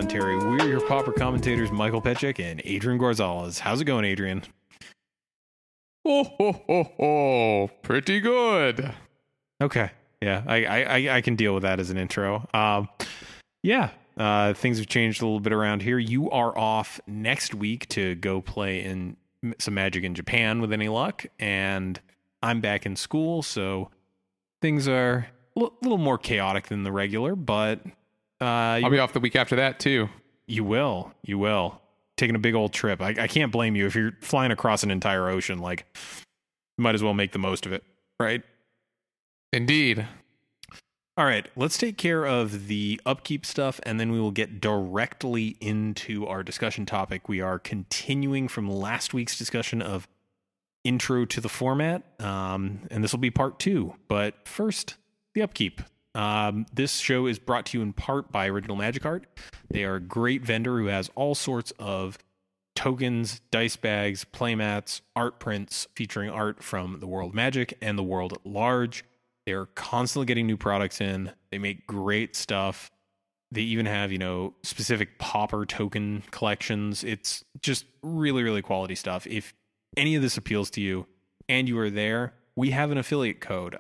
Commentary. We're your Pauper commentators, Michael Petchik and Adrian Gonzalez. How's it going, Adrian? Oh, pretty good. Okay, yeah, I can deal with that as an intro. Things have changed a little bit around here. You are off next week to go play in some Magic in Japan with any luck, and I'm back in school, so things are a little more chaotic than the regular, but I'll be off the week after that too. You will. Taking a big old trip. I can't blame you if you're flying across an entire ocean. Like, you might as well make the most of it, right? Indeed. All right, let's take care of the upkeep stuff, and then we will get directly into our discussion topic. We are continuing from last week's discussion of intro to the format, and this will be part 2. But first, the upkeep. This show is brought to you in part by Original Magic Art. They are a great vendor who has all sorts of tokens, dice bags, playmats, art prints featuring art from the world of Magic and the world at large. They're constantly getting new products in. They make great stuff. They even have, specific Pauper token collections. It's just really, really quality stuff. If any of this appeals to you and you are there, we have an affiliate code.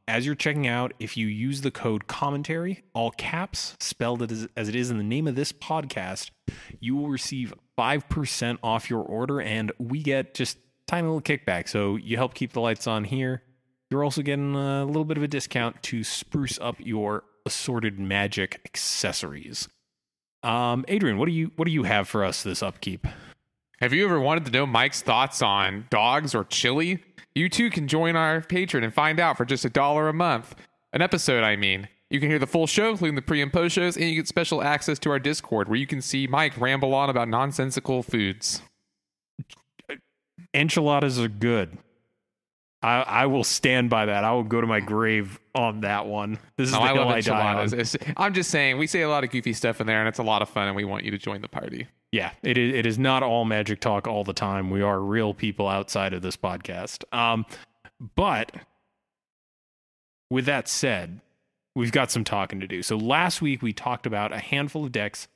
As you're checking out, if you use the code Commontary, all caps, spelled as it is in the name of this podcast, you will receive 5% off your order, and we get just tiny little kickback. So you help keep the lights on here. You're also getting a little bit of a discount to spruce up your assorted Magic accessories. Adrian, what do you have for us this upkeep? Have you ever wanted to know Mike's thoughts on dogs or chili? You too can join our Patreon and find out for just $1 a month. An episode, I mean. You can hear the full show, including the pre and post shows, and you get special access to our Discord, where you can see Mike ramble on about nonsensical foods. Enchiladas are good. I will stand by that. I will go to my grave on that one. This is the hill I die on. I'm just saying, we say a lot of goofy stuff in there, and it's a lot of fun, and we want you to join the party. Yeah, it is not all Magic talk all the time. We are real people outside of this podcast. But with that said, we've got some talking to do. So last week we talked about a handful of decks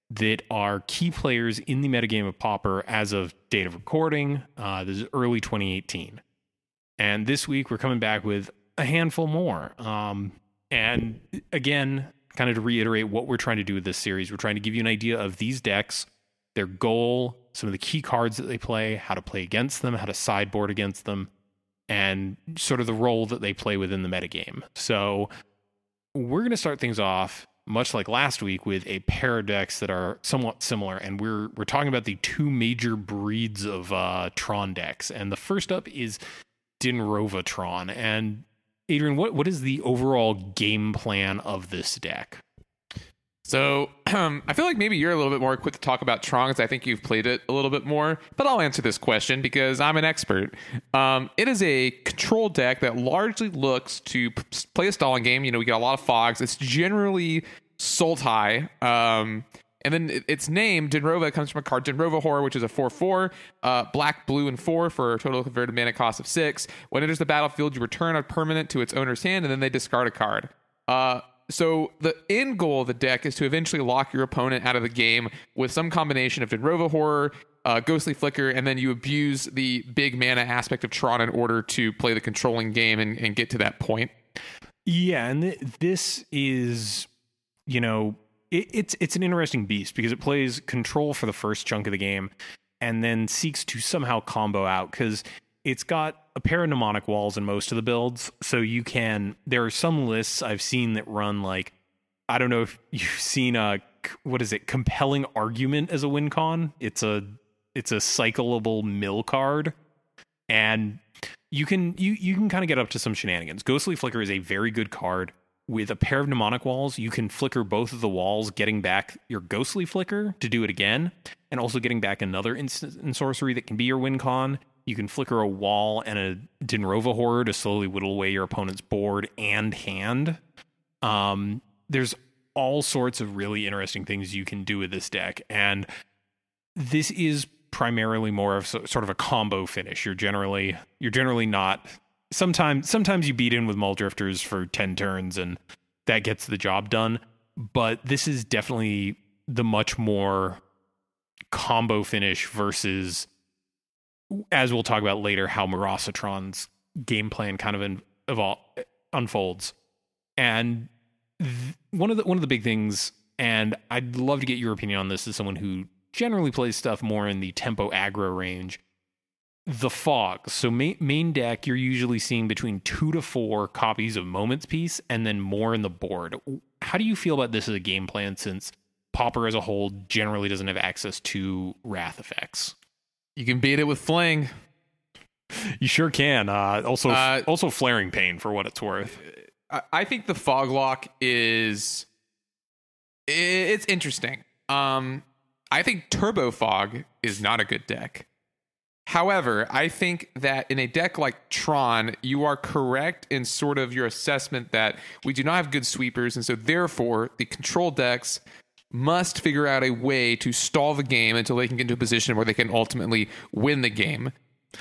that are key players in the metagame of Pauper as of date of recording. This is early 2018. And this week we're coming back with a handful more. And again, kind of to reiterate what we're trying to do with this series, we're trying to give you an idea of these decks, their goal, some of the key cards that they play, how to play against them, how to sideboard against them, and sort of the role that they play within the metagame. So we're going to start things off, much like last week, with a pair of decks that are somewhat similar, and we're talking about the two major breeds of Tron decks. And the first up is Dinrova Tron. And Adrian, what is the overall game plan of this deck? So I feel like maybe you're a little bit more equipped to talk about Tron, because I think you've played it a little bit more, but I'll answer this question because I'm an expert. It is a control deck that largely looks to play a stalling game. We get a lot of fogs. It's generally Sultai. And then its name, Dinrova, comes from a card, Dinrova Horror, which is a 4/4, black, blue, and 4 for a total converted mana cost of 6. When it enters the battlefield, you return a permanent to its owner's hand, and then they discard a card. So the end goal of the deck is to eventually lock your opponent out of the game with some combination of Dinrova Horror, Ghostly Flicker, and then you abuse the big mana aspect of Tron in order to play the controlling game and get to that point. Yeah, and this is, it's an interesting beast because it plays control for the first chunk of the game and then seeks to somehow combo out, because it's got a pair of mnemonic walls in most of the builds. So there are some lists I've seen that run like, I don't know if you've seen Compelling Argument as a win con. It's a cyclable mill card, and you can kind of get up to some shenanigans. Ghostly Flicker is a very good card. With a pair of mnemonic walls, you can flicker both of the walls, getting back your Ghostly Flicker to do it again, and also getting back another instant in sorcery that can be your win con. You can flicker a wall and a Dinrova Horror to slowly whittle away your opponent's board and hand. There's all sorts of really interesting things you can do with this deck, and this is primarily more of sort of a combo finish. You're generally not. Sometimes you beat in with Mull Drifters for 10 turns and that gets the job done, but this is definitely the much more combo finish versus, as we'll talk about later, how Marasatron's game plan kind of unfolds. And one of the big things, and I'd love to get your opinion on this as someone who generally plays stuff more in the tempo aggro range, the fog. So main deck, you're usually seeing between 2 to 4 copies of Moments Peace and then more in the board. How do you feel about this as a game plan, since Pauper as a whole generally doesn't have access to Wrath effects? You can beat it with Fling. You sure can. Also Flaring Pain for what it's worth. I think the Fog Lock it's interesting. I think Turbo Fog is not a good deck. However, I think that in a deck like Tron, you are correct in sort of your assessment that we do not have good sweepers, and so therefore the control decks must figure out a way to stall the game until they can get into a position where they can ultimately win the game.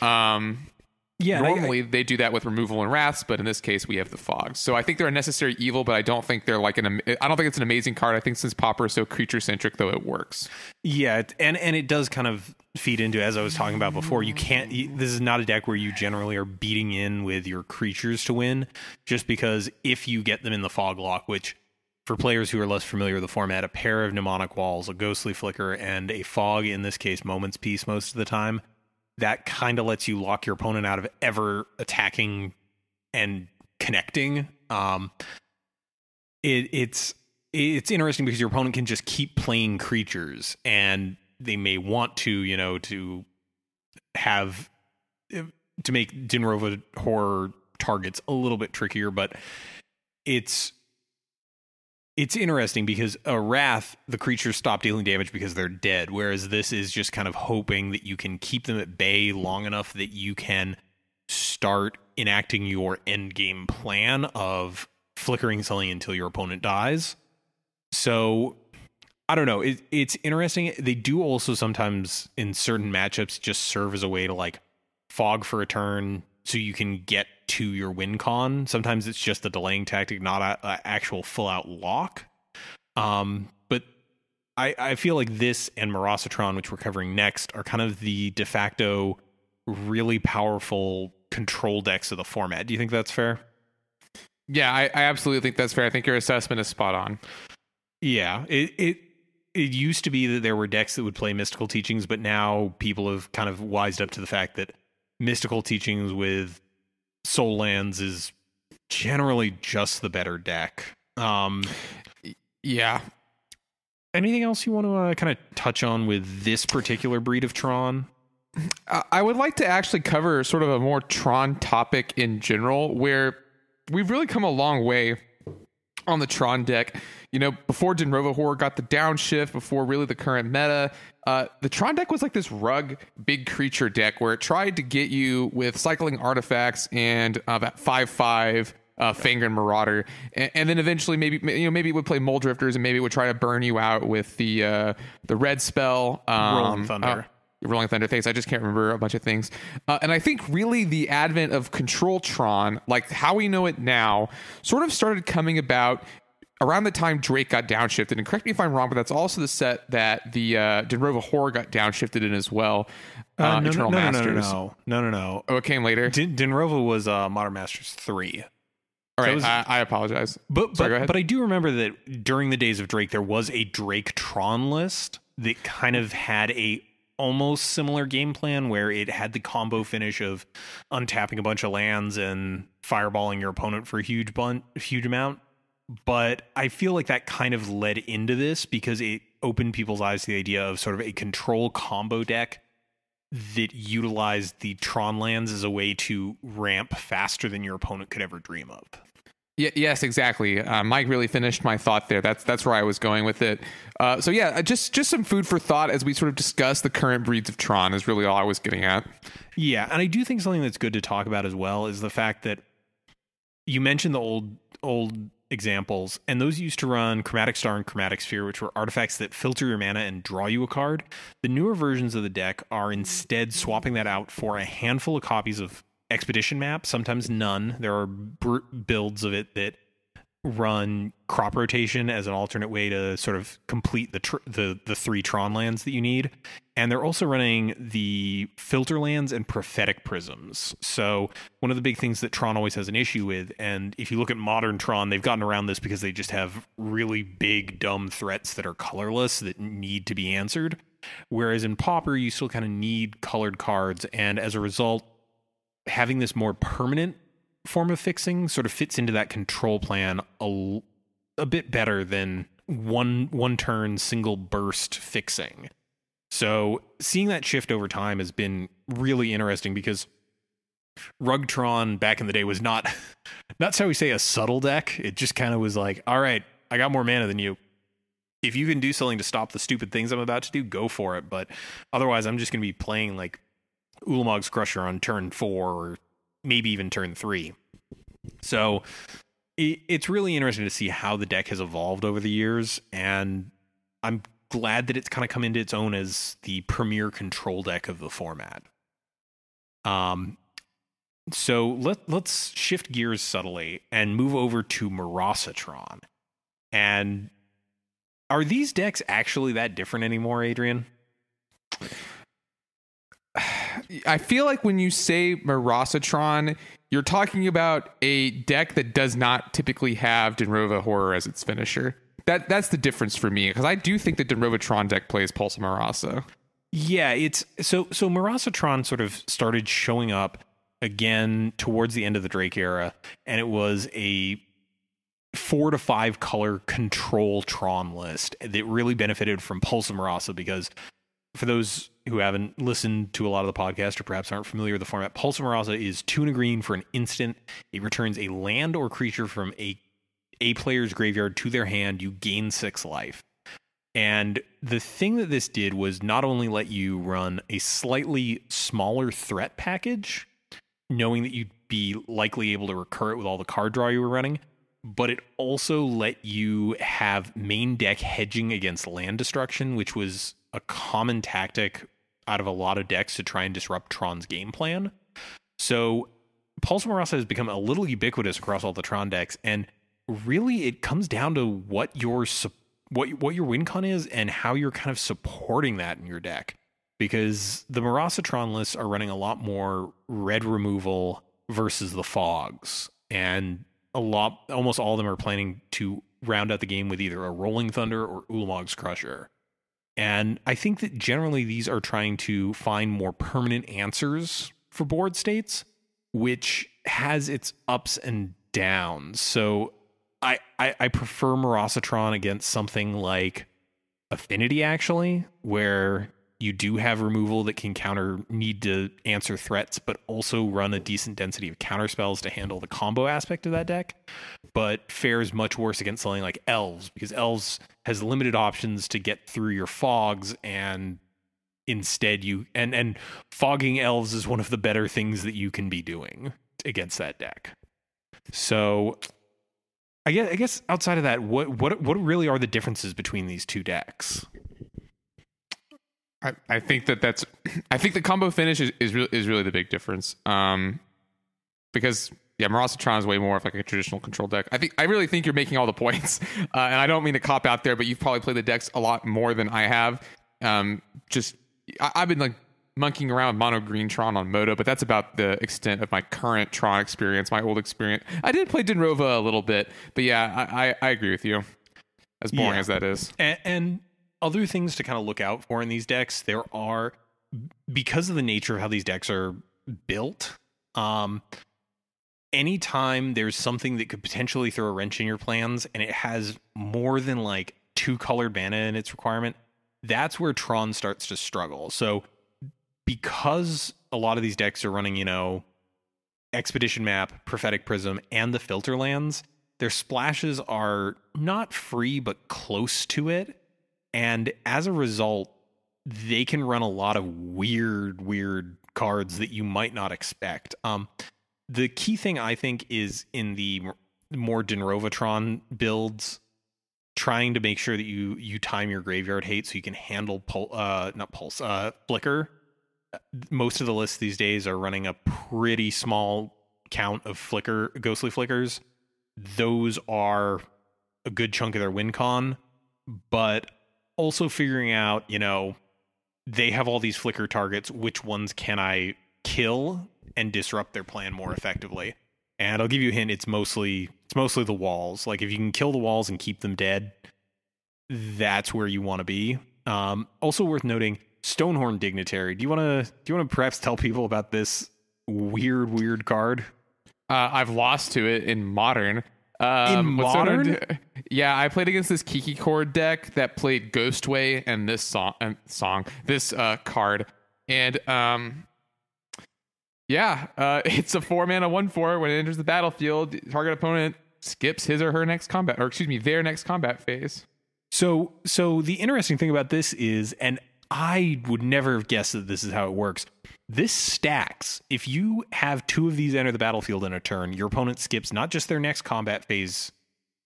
Normally they do that with removal and wraths, but in this case we have the fog. So I think they're a necessary evil, but I don't think they're I don't think it's an amazing card. I think since Pauper is so creature centric, though, it works. Yeah, and it does kind of feed into, as I was talking about before, this is not a deck where you generally are beating in with your creatures to win, just because if you get them in the fog lock, which for players who are less familiar with the format, a pair of mnemonic walls, a ghostly flicker, and a fog, in this case Moments Peace most of the time, that kind of lets you lock your opponent out of ever attacking and connecting. It's interesting because your opponent can just keep playing creatures, and they may want to, to make Dinrova horror targets a little bit trickier, but it's interesting because a Wrath, the creatures stop dealing damage because they're dead, whereas this is just kind of hoping that you can keep them at bay long enough that you can start enacting your end game plan of flickering something until your opponent dies. So I don't know. It's interesting. They do also sometimes in certain matchups just serve as a way to fog for a turn so you can get to your win con. Sometimes it's just a delaying tactic, not an actual full out lock. But I feel like this and Marasatron, which we're covering next, are kind of the de facto really powerful control decks of the format. Do you think that's fair? Yeah, I absolutely think that's fair. I think your assessment is spot on. Yeah, it used to be that there were decks that would play Mystical Teachings, but now people have kind of wised up to the fact that Mystical Teachings with Soul Lands is generally just the better deck. Yeah. Anything else you want to kind of touch on with this particular breed of Tron? I would like to actually cover sort of a more Tron topic in general, where we've really come a long way on the Tron deck. Before Dinrova Horror got the downshift, before really the current meta, the Tron deck was like this rug big creature deck where it tried to get you with cycling artifacts and that 5/5 Fangren Marauder, and then eventually maybe it would play Mole Drifters, and maybe it would try to burn you out with the red spell, Rolling Thunder. Rolling Thunder, thanks. I just can't remember a bunch of things. And I think really the advent of Control Tron, like how we know it now, sort of started coming about around the time Drake got downshifted. And correct me if I'm wrong, but that's also the set that the Dinrova Horror got downshifted in as well. Eternal Masters. No. Oh, it came later? Dinrova was Modern Masters 3. All right, I apologize. But Sorry, go ahead. But I do remember that during the days of Drake, there was a Drake Tron list that kind of had a almost similar game plan where it had the combo finish of untapping a bunch of lands and fireballing your opponent for a huge amount. But I feel like that kind of led into this because it opened people's eyes to the idea of sort of a control combo deck that utilized the Tron lands as a way to ramp faster than your opponent could ever dream of. Yes, exactly. Mike really finished my thought there. That's where I was going with it. So yeah, just some food for thought as we sort of discuss the current breeds of Tron is really all I was getting at. Yeah, and I do think something that's good to talk about as well is the fact that you mentioned the old examples, and those used to run Chromatic Star and Chromatic Sphere, which were artifacts that filter your mana and draw you a card. The newer versions of the deck are instead swapping that out for a handful of copies of Expedition Map, sometimes none. There are builds of it that run crop rotation as an alternate way to sort of complete the 3 Tron lands that you need. And they're also running the filter lands and prophetic prisms. So one of the big things that Tron always has an issue with, and if you look at modern Tron, they've gotten around this because they just have really big, dumb threats that are colorless that need to be answered. Whereas in Pauper, you still kind of need colored cards. And as a result, having this more permanent form of fixing sort of fits into that control plan a bit better than one turn single burst fixing. So seeing that shift over time has been really interesting because Rugtron back in the day was not shall we say a subtle deck. It just kind of was like, all right, I got more mana than you. If you can do something to stop the stupid things I'm about to do, go for it. But otherwise, I'm just going to be playing like Ulamog's Crusher on turn 4 or maybe even turn 3. So it's really interesting to see how the deck has evolved over the years, and I'm glad that it's kind of come into its own as the premier control deck of the format. So let's shift gears subtly and move over to Marasatron. And are these decks actually that different anymore, Adrian? I feel like when you say Marasatron, you're talking about a deck that does not typically have Denrova Horror as its finisher. That's the difference for me, because I do think the Denrovatron deck plays Pulse of Marasa. Yeah, it's so Marasatron sort of started showing up again towards the end of the Drake era, and it was a 4 to 5 color control Tron list that really benefited from Pulse of Marasa, because for those who haven't listened to a lot of the podcast or perhaps aren't familiar with the format, Pulse of Marasa is 2 and a green for an instant. It returns a land or creature from a player's graveyard to their hand. You gain 6 life. And the thing that this did was not only let you run a slightly smaller threat package, knowing that you'd be likely able to recur it with all the card draw you were running, but it also let you have main deck hedging against land destruction, which was a common tactic out of a lot of decks to try and disrupt Tron's game plan. So Pulse of Marasa has become a little ubiquitous across all the Tron decks, and really it comes down to what your win con is and how you're kind of supporting that in your deck. Because the Marasatron lists are running a lot more red removal versus the fogs, and almost all of them are planning to round out the game with either a Rolling Thunder or Ulamog's Crusher. And I think that generally these are trying to find more permanent answers for board states, which has its ups and downs. So I prefer Marasatron against something like Affinity, actually, where you do have removal that can need to answer threats, but also run a decent density of counter spells to handle the combo aspect of that deck, but fares much worse against something like Elves, because Elves has limited options to get through your fogs, and instead and fogging Elves is one of the better things that you can be doing against that deck. So I guess outside of that, what really are the differences between these two decks? I think I think the combo finish is really the big difference. Because Marasatron is way more of like a traditional control deck. I really think you're making all the points, and I don't mean to cop out there, but you've probably played the decks a lot more than I have. I've been like monkeying around with mono green Tron on Moto, but that's about the extent of my current Tron experience. My old experience, I did play Denrova a little bit, but yeah, I agree with you. As boring as that is, and other things to kind of look out for in these decks, there are, because of the nature of how these decks are built, anytime there's something that could potentially throw a wrench in your plans and it has more than like 2 colored mana in its requirement, that's where Tron starts to struggle. So because a lot of these decks are running, Expedition Map, Prophetic Prism, and the filter lands, their splashes are not free but close to it. And as a result, they can run a lot of weird cards that you might not expect. The key thing, I think, is in the more Denrovatron builds, trying to make sure that you time your graveyard hate so you can handle Flicker. Most of the lists these days are running a pretty small count of Ghostly Flickers those are a good chunk of their win con, but also figuring out, they have all these flicker targets. Which ones can I kill and disrupt their plan more effectively? And I'll give you a hint. It's mostly the walls. Like if you can kill the walls and keep them dead, that's where you want to be. Also worth noting, Stonehorn Dignitary. Do you want to perhaps tell people about this weird card? I've lost to it in Modern. In Modern? Yeah, I played against this Kiki Cord deck that played Ghostway and this this card. And it's a 4-mana 1/4. When it enters the battlefield, target opponent skips his or her next combat, or excuse me, their next combat phase. So the interesting thing about this is, and I would never have guessed that this is how it works. This stacks. If you have 2 of these enter the battlefield in a turn, your opponent skips not just their next combat phase,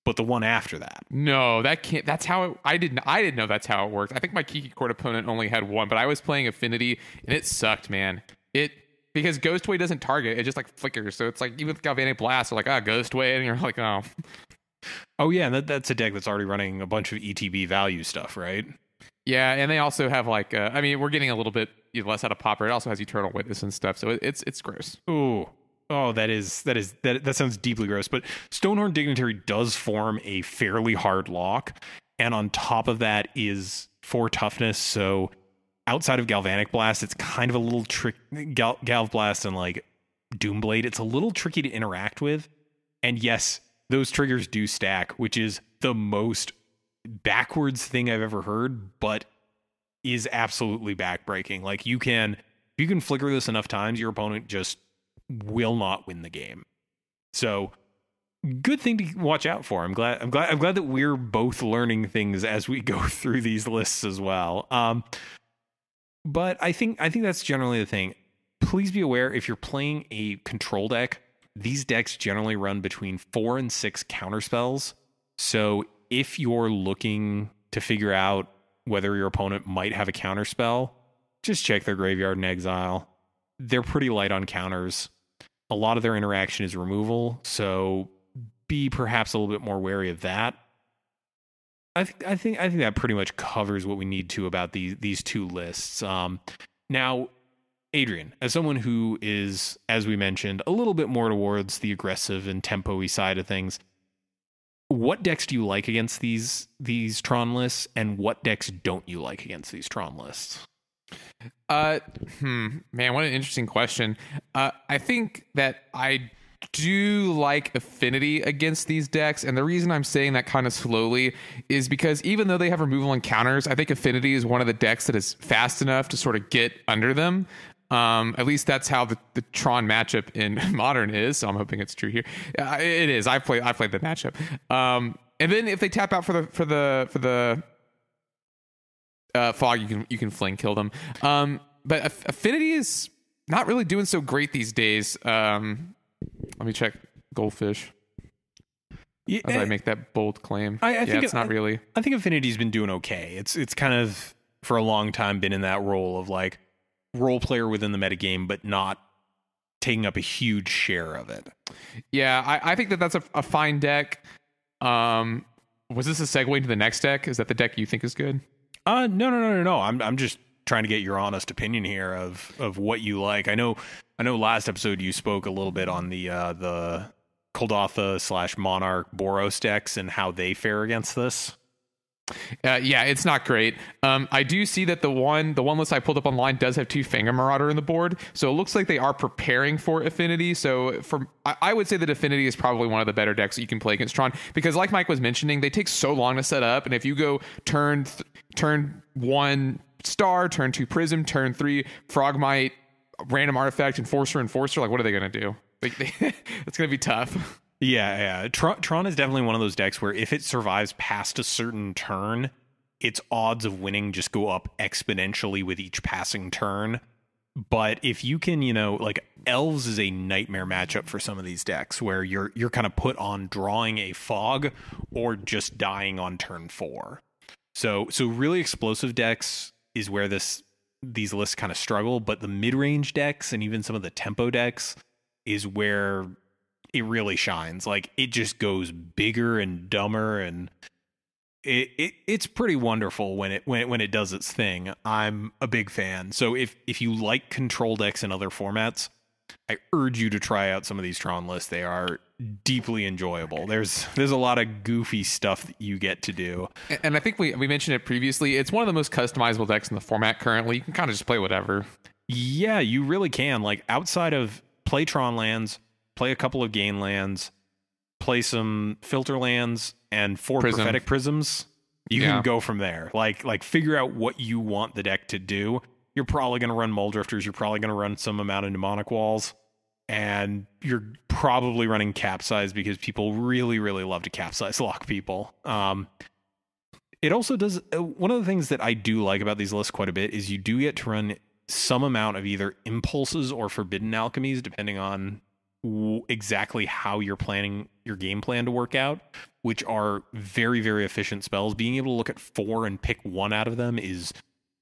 but the one after that. No, that can't. That's how it, I didn't know that's how it worked. I think my Kiki Cord opponent only had 1, but I was playing Affinity and it sucked, man. Because Ghostway doesn't target, it just like flickers. So it's like even with Galvanic Blast, they're like, Ghostway, and you're like, oh. Oh yeah, that's a deck that's already running a bunch of ETB value stuff, right? Yeah, and they also have like, we're getting a little bit less out of Pauper. It also has Eternal Witness and stuff, so it's gross. Ooh, that sounds deeply gross. But Stonehorn Dignitary does form a fairly hard lock, and on top of that is 4 toughness. So outside of Galvanic Blast, it's kind of a little trick. Galv Blast and like Doomblade, it's a little tricky to interact with. And yes, those triggers do stack, which is the most backwards thing I've ever heard, but is absolutely backbreaking. Like if you can flicker this enough times, your opponent just will not win the game. So good thing to watch out for. I'm glad that we're both learning things as we go through these lists as well. But I think that's generally the thing. Please be aware, if you're playing a control deck, these decks generally run between 4 and 6 counterspells. So if you're looking to figure out whether your opponent might have a counterspell, just check their graveyard and exile. They're pretty light on counters. A lot of their interaction is removal, so be perhaps a little bit more wary of that. I think that pretty much covers what we need to about these 2 lists. Now, Adrian, as someone who is, as we mentioned, a little bit more towards the aggressive and tempo-y side of things, what decks do you like against these Tron lists, and what decks don't you like against these Tron lists? Man, what an interesting question. I think that I do like Affinity against these decks, and the reason I'm saying that kind of slowly is because even though they have removal and counters, I think Affinity is one of the decks that is fast enough to sort of get under them. At least that's how the Tron matchup in Modern is. So I'm hoping it's true here. It is. I played the matchup. And then if they tap out for the fog, you can fling kill them. But Affinity is not really doing so great these days. Let me check Goldfish. Yeah, as I make that bold claim. I think it's not really. I think Affinity's been doing okay. It's kind of for a long time been in that role of like role player within the metagame, but not taking up a huge share of it. Yeah, I think that's a fine deck. Was this a segue to the next deck? Is that the deck you think is good? No. I'm just trying to get your honest opinion here of what you like. I know last episode you spoke a little bit on the Kuldotha / Monarch Boros decks and how they fare against this. Yeah, it's not great. I do see that the one list I pulled up online does have 2 Fanga Marauder in the board, so it looks like they are preparing for Affinity. So I would say that Affinity is probably one of the better decks that you can play against Tron, because like Mike was mentioning, they take so long to set up, and if you go turn 1 Star, turn 2 Prism, turn 3 Frogmite, random artifact, Enforcer, like what are they going to do? It's going to be tough. Yeah. Tron is definitely one of those decks where if it survives past a certain turn, its odds of winning just go up exponentially with each passing turn. But if you can, like Elves is a nightmare matchup for some of these decks where you're kind of put on drawing a fog or just dying on turn 4. So really explosive decks is where these lists kind of struggle, but the mid-range decks and even some of the tempo decks is where it really shines. Like, it just goes bigger and dumber, and it's pretty wonderful when it does its thing. I'm a big fan. So if you like control decks in other formats, I urge you to try out some of these Tron lists. They are deeply enjoyable. There's a lot of goofy stuff that you get to do. And I think we mentioned it previously. It's one of the most customizable decks in the format currently. You can kind of just play whatever. Yeah, you really can. Like, outside of play Tron lands, play a couple of Gain lands, play some filter lands, and 4 prophetic prisms. You can go from there. Like figure out what you want the deck to do. You're probably going to run Mull Drifters. You're probably going to run some amount of Mnemonic Walls. And you're probably running Capsize because people really, really love to Capsize lock people. It also does... one of the things that I do like about these lists quite a bit is you do get to run some amount of either Impulses or Forbidden Alchemies, depending on exactly how you're planning your game plan to work out, which are very, very efficient spells. Being able to look at 4 and pick 1 out of them is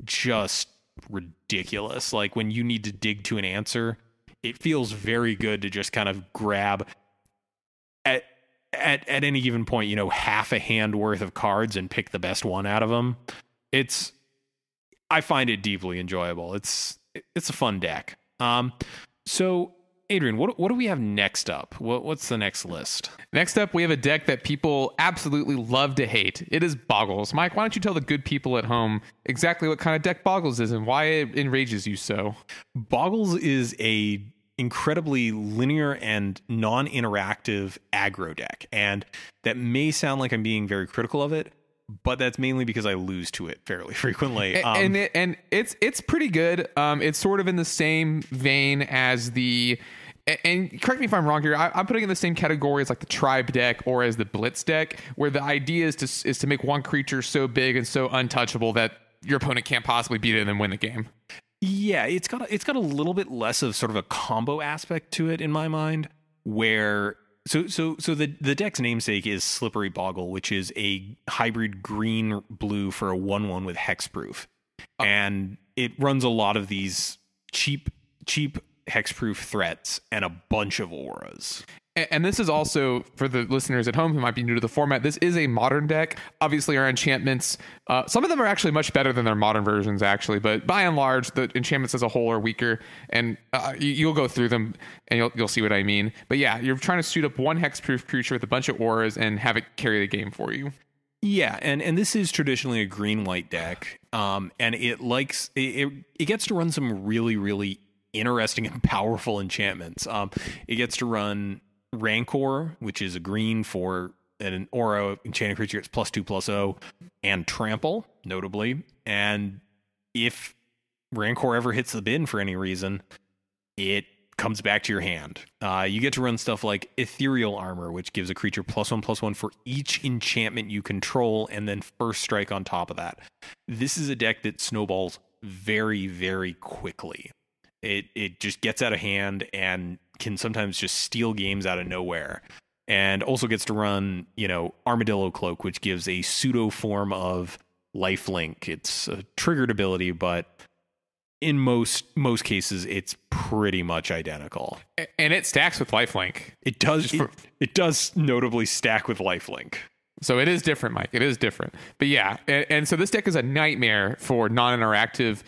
just ridiculous. Like, when you need to dig to an answer, it feels very good to just kind of grab at any given point, you know, half a hand worth of cards and pick the best one out of them. I find it deeply enjoyable. It's a fun deck. So Adrian, what do we have next up? What's the next list? Next up, we have a deck that people absolutely love to hate. It is Boggles. Mike, why don't you tell the good people at home exactly what kind of deck Boggles is and why it enrages you so? Boggles is a incredibly linear and non-interactive aggro deck, and that may sound like I'm being very critical of it, but that's mainly because I lose to it fairly frequently. And it's pretty good. It's sort of in the same vein as the... And correct me if I'm wrong here. I'm putting in the same category as like the Tribe deck or as the Blitz deck, where the idea is to make one creature so big and so untouchable that your opponent can't possibly beat it and then win the game. Yeah, it's got a little bit less of sort of a combo aspect to it in my mind, where so the deck's namesake is Slippery Boggle, which is a hybrid green blue for a 1/1 with hexproof, and it runs a lot of these cheap hexproof threats and a bunch of auras. And this is also, for the listeners at home who might be new to the format, this is a modern deck. Obviously, our enchantments, some of them are actually much better than their modern versions, actually. But by and large, the enchantments as a whole are weaker. And you'll go through them, and you'll see what I mean. But yeah, you're trying to suit up one hexproof creature with a bunch of auras and have it carry the game for you. Yeah, and this is traditionally a green-white deck. And it gets to run some really, really interesting and powerful enchantments. It gets to run Rancor, which is a green for an aura enchanted creature. It's +2/+0, and Trample, notably. And if Rancor ever hits the bin for any reason, it comes back to your hand. You get to run stuff like Ethereal Armor, which gives a creature +1/+1 for each enchantment you control, and then first strike on top of that. This is a deck that snowballs very, very quickly. It just gets out of hand and can sometimes just steal games out of nowhere. And also gets to run, Armadillo Cloak, which gives a pseudo form of lifelink. It's a triggered ability, but in most cases, it's pretty much identical. And it stacks with lifelink. It does. It does notably stack with lifelink. So it is different, Mike. It is different. But yeah, and so this deck is a nightmare for non-interactive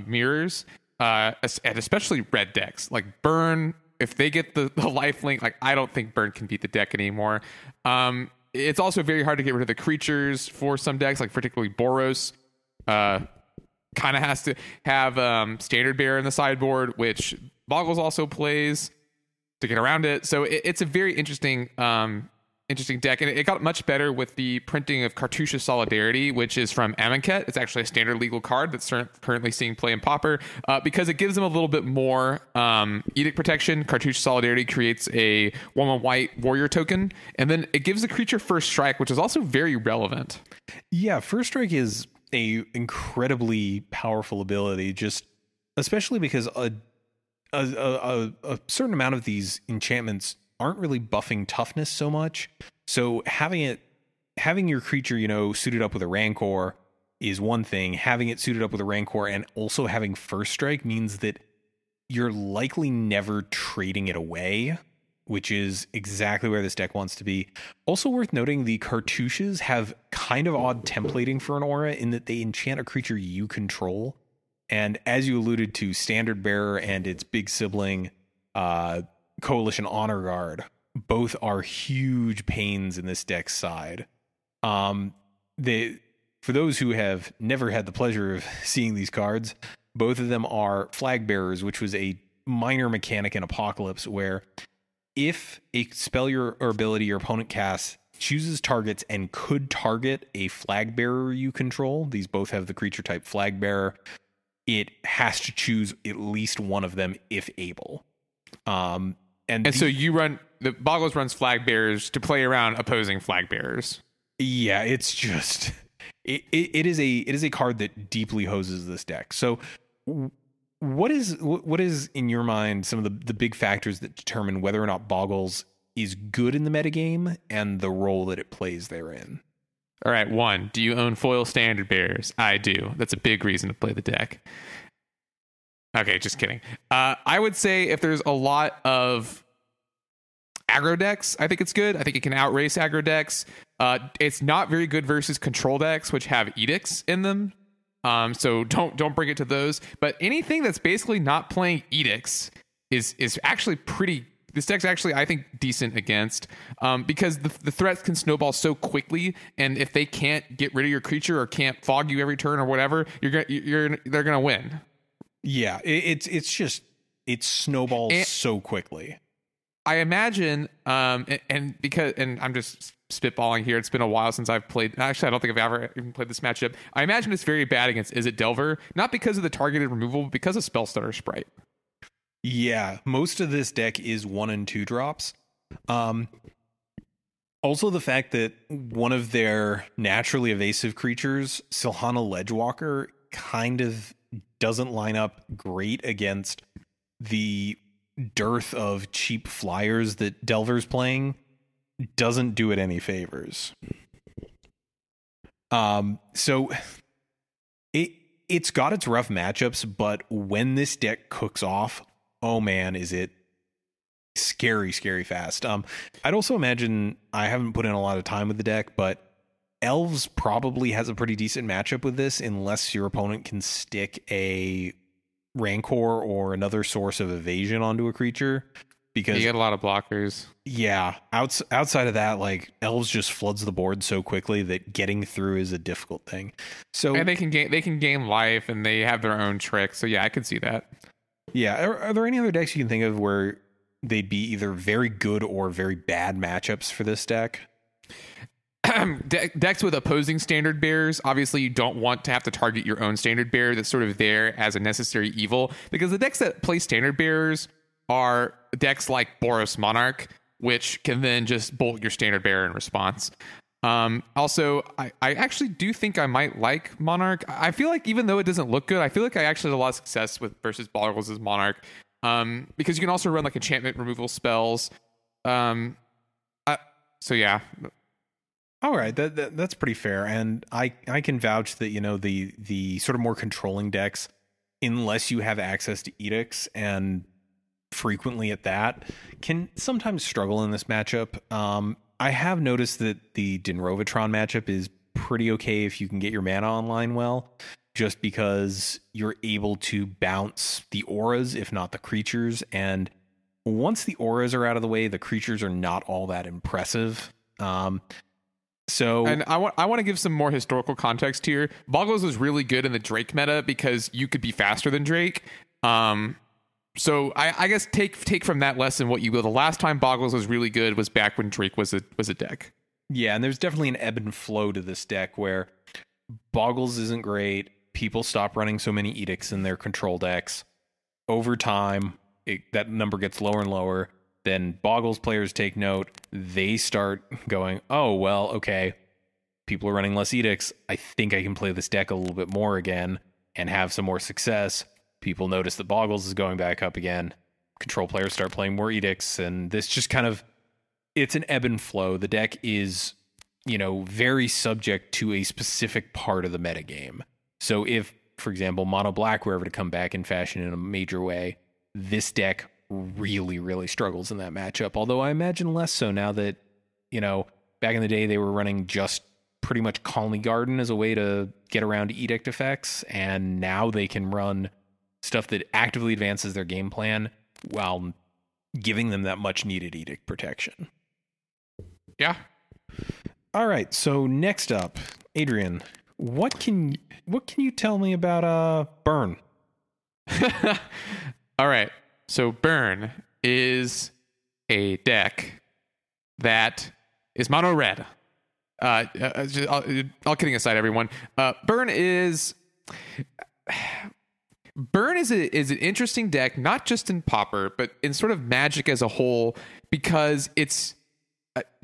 mirrors. And especially red decks like Burn. If they get the lifelink, like, I don't think Burn can beat the deck anymore. It's also very hard to get rid of the creatures for some decks, like particularly Boros. Kind of has to have Standard Bearer in the sideboard, which Boggles also plays to get around it. So it's a very interesting deck, and it got much better with the printing of Cartouche Solidarity, which is from Amonkhet. It's actually a standard legal card that's currently seeing play in Pauper, because it gives them a little bit more edict protection. Cartouche Solidarity creates a 1/1 white warrior token, and then it gives the creature first strike, which is also very relevant. Yeah, first strike is a incredibly powerful ability, just especially because a certain amount of these enchantments aren't really buffing toughness so much. So having your creature, suited up with a Rancor is one thing. Having it suited up with a Rancor and also having first strike means that you're likely never trading it away. which is exactly where this deck wants to be. Also worth noting, the cartouches have kind of odd templating for an aura in that they enchant a creature you control. And as you alluded to, Standard Bearer and its big sibling, Coalition Honor Guard, both are huge pains in this deck's side. For those who have never had the pleasure of seeing these cards, both of them are Flag Bearers, which was a minor mechanic in Apocalypse, where if a spell or ability your opponent casts chooses targets and could target a Flag Bearer you control, these both have the creature type Flag Bearer, it has to choose at least one of them if able. So you run the Boggles runs Flag Bearers to play around opposing Flag Bearers. Yeah, it's just it is a card that deeply hoses this deck. So what is in your mind some of the big factors that determine whether or not Boggles is good in the metagame and the role that it plays therein? All right, 1, do you own foil Standard Bearers? I do. That's a big reason to play the deck. Okay, just kidding. I would say if there's a lot of aggro decks, I think it's good. I think it can outrace aggro decks. It's not very good versus control decks, which have edicts in them. So don't bring it to those. But anything that's basically not playing edicts is actually pretty. This deck's actually, I think, decent against, because the threats can snowball so quickly, and if they can't get rid of your creature or can't fog you every turn or whatever, they're gonna win. Yeah, it snowballs so quickly. I imagine, and I'm just spitballing here. It's been a while since I've played. Actually, I don't think I've ever even played this matchup. I imagine it's very bad against Is It Delver, not because of the targeted removal, but because of Spellstutter Sprite. Yeah, most of this deck is 1 and 2 drops. Also, the fact that one of their naturally evasive creatures, Silhana Ledgewalker, kind of doesn't line up great against the dearth of cheap flyers that Delver's playing, doesn't do it any favors. So it's got its rough matchups, but when this deck cooks off, oh man, is it scary fast. I'd also imagine, I haven't put in a lot of time with the deck, but Elves probably has a pretty decent matchup with this, unless your opponent can stick a Rancor or another source of evasion onto a creature. Because you get a lot of blockers. Yeah, outside of that, like, Elves just floods the board so quickly that getting through is a difficult thing. So, and they can gain life, and they have their own tricks. So yeah, I can see that. Yeah, are there any other decks you can think of where they'd be either very good or very bad matchups for this deck? Decks with opposing Standard Bearers, obviously you don't want to have to target your own Standard Bearer that's sort of there as a necessary evil, because the decks that play Standard Bearers are decks like Boros Monarch, which can then just bolt your Standard Bearer in response. Also, I actually do think I might like Monarch. I feel like even though it doesn't look good, I feel like I actually had a lot of success with versus Boggles as Monarch, because you can also run like enchantment removal spells. So yeah. All right, that's pretty fair, and I can vouch that, you know, the sort of more controlling decks, unless you have access to edicts, and frequently at that, can sometimes struggle in this matchup. I have noticed that the Dinrovatron matchup is pretty okay if you can get your mana online well, just because you're able to bounce the auras, if not the creatures, and once the auras are out of the way, the creatures are not all that impressive. And I want to give some more historical context here. Boggles was really good in the Drake meta because you could be faster than Drake. So I guess take from that lesson what you will. The last time Boggles was really good was back when Drake was a deck. Yeah, and there's definitely an ebb and flow to this deck where Boggles isn't great. People stop running so many edicts in their control decks. Over time, that number gets lower and lower. Then Boggles players take note. They start going, oh, well, okay, people are running less edicts. I think I can play this deck a little bit more again and have some more success. People notice that Boggles is going back up again. Control players start playing more edicts, and this just kind of, it's an ebb and flow. The deck is, you know, very subject to a specific part of the metagame. So if, for example, Mono Black were ever to come back in fashion in a major way, this deck really, really struggles in that matchup. Although I imagine less so now that, back in the day they were running just pretty much Colony Garden as a way to get around edict effects, and now they can run stuff that actively advances their game plan while giving them that much needed edict protection. Yeah. All right, so next up, Adrian, what can you tell me about Burn? All right. So Burn is a deck that is mono red. All kidding aside, everyone. Burn is an interesting deck, not just in Pauper, but in sort of Magic as a whole, because it's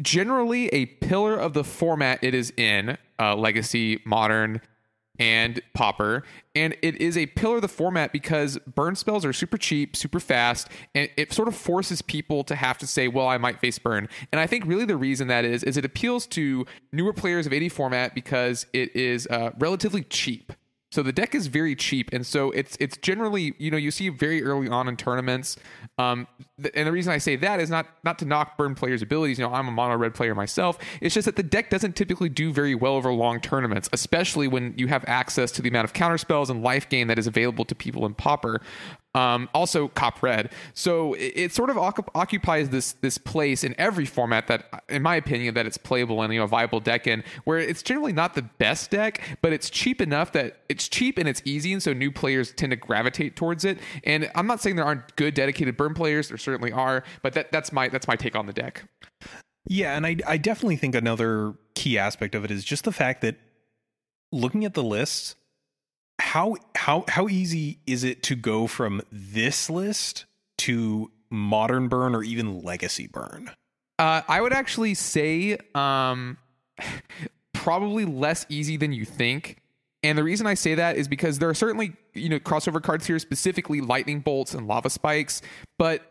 generally a pillar of the format it is in, Legacy, Modern, and Pauper, and it is a pillar of the format because burn spells are super cheap, super fast, and it sort of forces people to have to say, well, I might face burn. And I think really the reason that is it appeals to newer players of any format because it is relatively cheap. So the deck is very cheap, and so it's generally, you see very early on in tournaments. And the reason I say that is not to knock burn players' abilities. I'm a mono red player myself. It's just that the deck doesn't typically do very well over long tournaments, especially when you have access to the amount of counter spells and life gain that is available to people in Pauper. Also Cop Red. So it sort of occupies this place in every format that, in my opinion, that it's playable and a viable deck in, where it's generally not the best deck, but it's cheap enough that it's cheap and it's easy, and so new players tend to gravitate towards it. And I'm not saying there aren't good dedicated burn players, there certainly are, but that's my take on the deck. Yeah, and I definitely think another key aspect of it is just the fact that looking at the lists, how easy is it to go from this list to Modern Burn or even Legacy Burn? I would actually say probably less easy than you think. And the reason I say that is because there are certainly, crossover cards here, specifically lightning bolts and lava spikes, but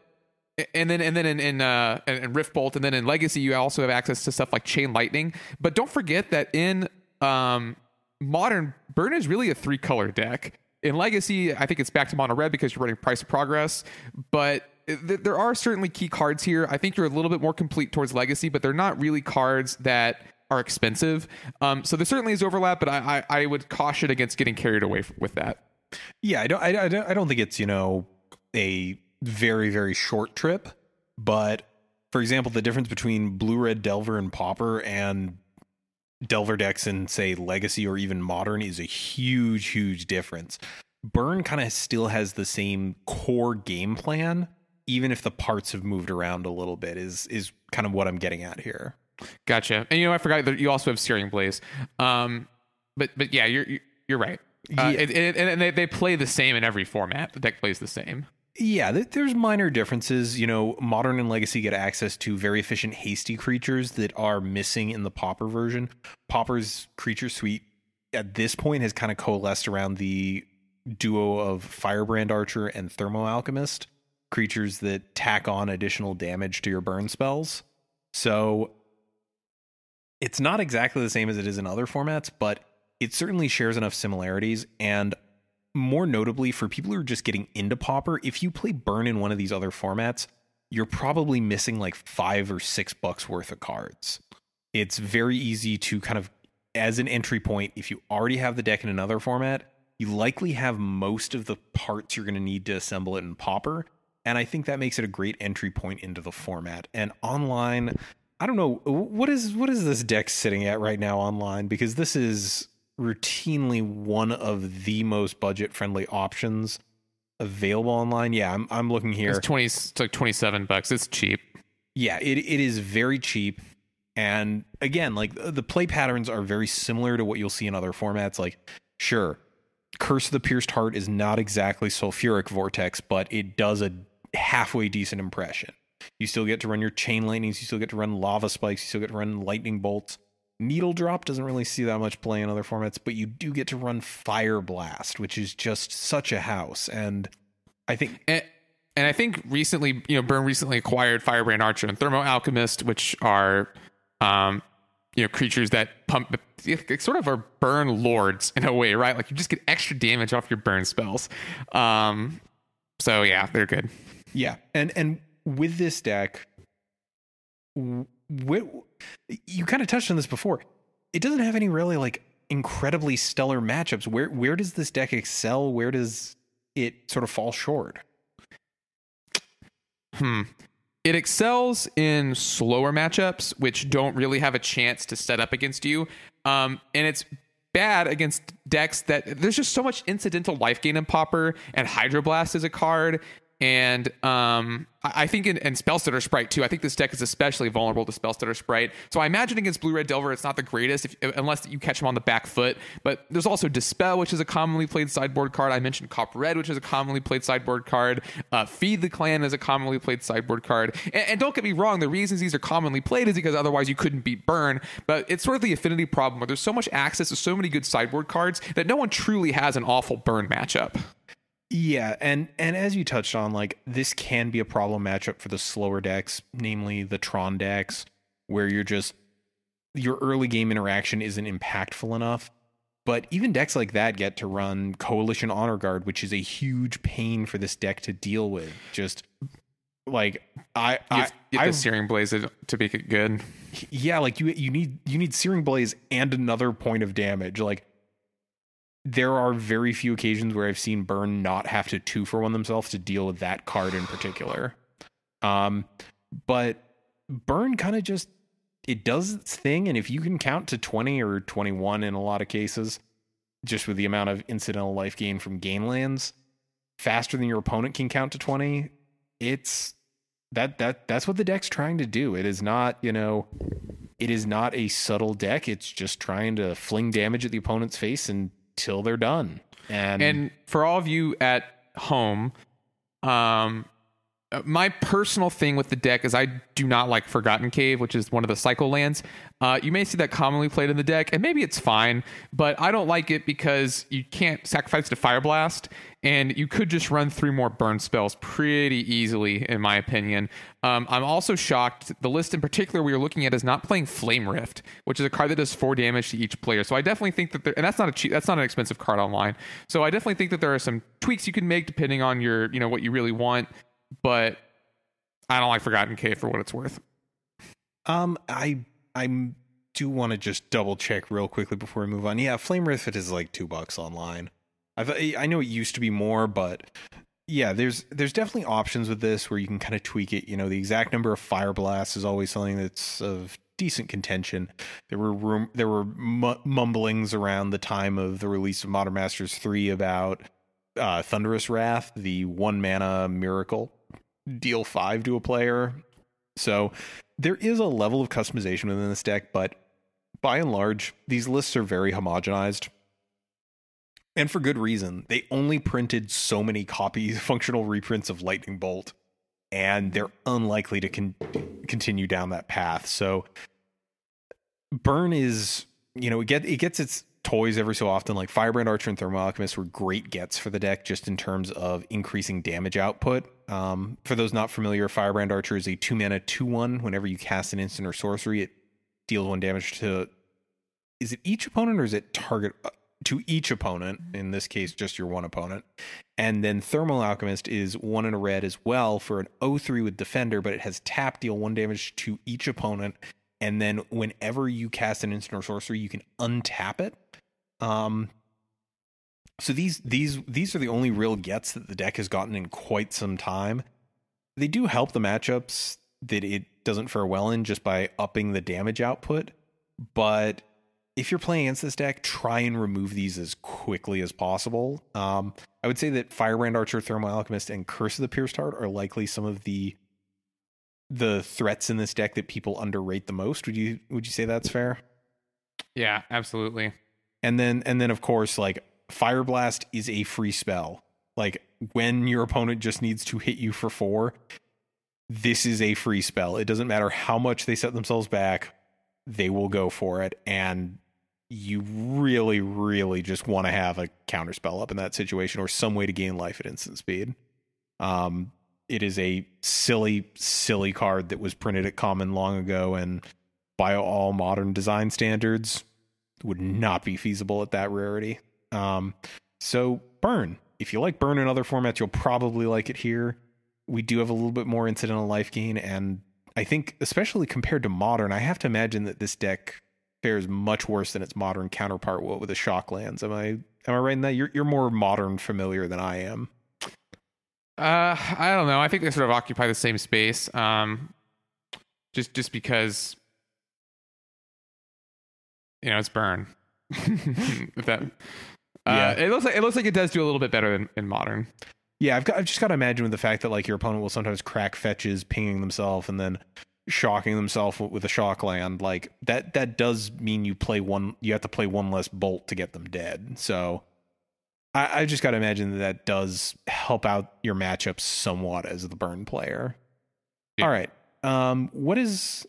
and then in Rift Bolt, and then in Legacy you also have access to stuff like Chain Lightning. But don't forget that in Modern, Burn is really a 3-color deck. In Legacy, I think it's back to mono red because you're running Price of Progress, but there are certainly key cards here. I think you're a little bit more complete towards Legacy, but they're not really cards that are expensive. So there certainly is overlap, but I would caution against getting carried away with that. Yeah, I don't think it's, a very, very short trip, but for example, the difference between Blue-Red Delver and Pauper and Delver decks in, say, Legacy or even Modern is a huge difference. Burn kind of still has the same core game plan, even if the parts have moved around a little bit, is kind of what I'm getting at here. Gotcha. And I forgot that you also have Searing Blaze. But yeah, you're right. And they play the same in every format. The deck plays the same. Yeah, there's minor differences. Modern and Legacy get access to very efficient hasty creatures that are missing in the Pauper version. Pauper's creature suite at this point has kind of coalesced around the duo of Firebrand Archer and Thermo Alchemist, creatures that tack on additional damage to your burn spells. So it's not exactly the same as it is in other formats, but it certainly shares enough similarities. And more notably, for people who are just getting into Pauper, if you play Burn in one of these other formats, you're probably missing like $5 or $6 worth of cards. It's very easy to kind of, as an entry point, if you already have the deck in another format, you likely have most of the parts you're going to need to assemble it in Pauper. And I think that makes it a great entry point into the format. And online, I don't know, what is this deck sitting at right now online? Because this is routinely one of the most budget-friendly options available online. Yeah, I'm looking here. It's like $27. It's cheap. Yeah, it is very cheap. And again, like the play patterns are very similar to what you'll see in other formats. Like, sure, Curse of the Pierced Heart is not exactly Sulfuric Vortex, but it does a halfway decent impression. You still get to run your Chain Lightnings, you still get to run Lava Spikes, you still get to run Lightning Bolts. Needle Drop doesn't really see that much play in other formats, but you do get to run Fire Blast, which is just such a house. And I think... And I think recently, Burn recently acquired Firebrand Archer and Thermo Alchemist, which are, creatures that pump, sort of are burn lords in a way, right? Like you just get extra damage off your burn spells. So yeah, they're good. Yeah, and with this deck, you kind of touched on this before. It doesn't have any really like incredibly stellar matchups. Where does this deck excel? Where does it sort of fall short? It excels in slower matchups, which don't really have a chance to set up against you. And it's bad against decks that there's just so much incidental life gain in Pauper, and Hydroblast is a card. And I think in Spellstutter Sprite too, I think this deck is especially vulnerable to Spellstutter Sprite. So I imagine against Blue-Red Delver, it's not the greatest unless you catch him on the back foot. But there's also Dispel, which is a commonly played sideboard card. I mentioned Copper Red, which is a commonly played sideboard card. Feed the Clan is a commonly played sideboard card. And don't get me wrong, the reasons these are commonly played is because otherwise you couldn't beat Burn. But it's sort of the affinity problem where there's so much access to so many good sideboard cards that no one truly has an awful Burn matchup. Yeah, and as you touched on, like this can be a problem matchup for the slower decks, namely the Tron decks, where your early game interaction isn't impactful enough. But even decks like that get to run Coalition Honor Guard, which is a huge pain for this deck to deal with. Just like you get the Searing Blaze to make it good. Yeah, like you need Searing Blaze and another point of damage. Like, there are very few occasions where I've seen Burn not have to 2-for-1 themselves to deal with that card in particular. But Burn kind of it does its thing, and if you can count to 20 or 21 in a lot of cases, just with the amount of incidental life gain from gain lands, faster than your opponent can count to 20, that's what the deck's trying to do. It is not, it is not a subtle deck. It's just trying to fling damage at the opponent's face until they're done. And for all of you at home, my personal thing with the deck is I do not like Forgotten Cave, which is one of the cycle lands. You may see that commonly played in the deck, and maybe it's fine, but I don't like it because you can't sacrifice to Fire Blast, and you could just run 3 more burn spells pretty easily, in my opinion. I'm also shocked. The list in particular we are looking at is not playing Flame Rift, which is a card that does 4 damage to each player. So I definitely think that and that's not an expensive card online. So I definitely think that there are some tweaks you can make depending on your, what you really want. But I don't like Forgotten Cave for what it's worth. I do want to just double check real quickly before we move on. Yeah, Flame Rift is like $2 online. I know it used to be more, but yeah, there's definitely options with this where you can kind of tweak it. The exact number of Fire Blasts is always something that's of decent contention. There were mumblings around the time of the release of Modern Masters 3 about Thunderous Wrath, the 1-mana miracle. Deal 5 to a player. So there is a level of customization within this deck, but by and large, these lists are very homogenized. And for good reason. They only printed so many copies, functional reprints of Lightning Bolt, and they're unlikely to continue down that path. So Burn is, it gets its toys every so often, like Firebrand Archer and Thermal Alchemist were great gets for the deck just in terms of increasing damage output. For those not familiar, Firebrand Archer is a 2-mana 2/1. Whenever you cast an instant or sorcery, it deals 1 damage to, is it each opponent or is it target to each opponent? In this case, just your one opponent. And then Thermal Alchemist is 1 and a red as well for an 0/3 with Defender, but it has tap, deal 1 damage to each opponent. And then whenever you cast an instant or sorcery, you can untap it. So these are the only real gets that the deck has gotten in quite some time. They do help the matchups that it doesn't fare well in just by upping the damage output. But if you're playing against this deck, try and remove these as quickly as possible. I would say that Firebrand Archer, Thermal Alchemist, and Curse of the Pierced Heart are likely some of the threats in this deck that people underrate the most. Would you say that's fair? Yeah, absolutely. And then of course, like, Fire Blast is a free spell. Like, when your opponent just needs to hit you for 4, this is a free spell. It doesn't matter how much they set themselves back, they will go for it. And you really, really just want to have a counter spell up in that situation or some way to gain life at instant speed. It is a silly, silly card that was printed at Common long ago, and by all modern design standards would not be feasible at that rarity. So Burn. If you like Burn in other formats, you'll probably like it here. we do have a little bit more incidental life gain, and I think especially compared to modern, I have to imagine that this deck fares much worse than its modern counterpart will with the shock lands. Am I right in that? You're more modern familiar than I am. I don't know. I think they sort of occupy the same space. Just because, it's burn. If that, it looks like it does do a little bit better than in modern. Yeah, I've just got to imagine with the fact that like your opponent will sometimes crack fetches, pinging themselves, and then shocking themselves with a shock land. Like that does mean you have to play one less bolt to get them dead. So I just got to imagine that does help out your matchups somewhat as the burn player. Yeah. All right. What's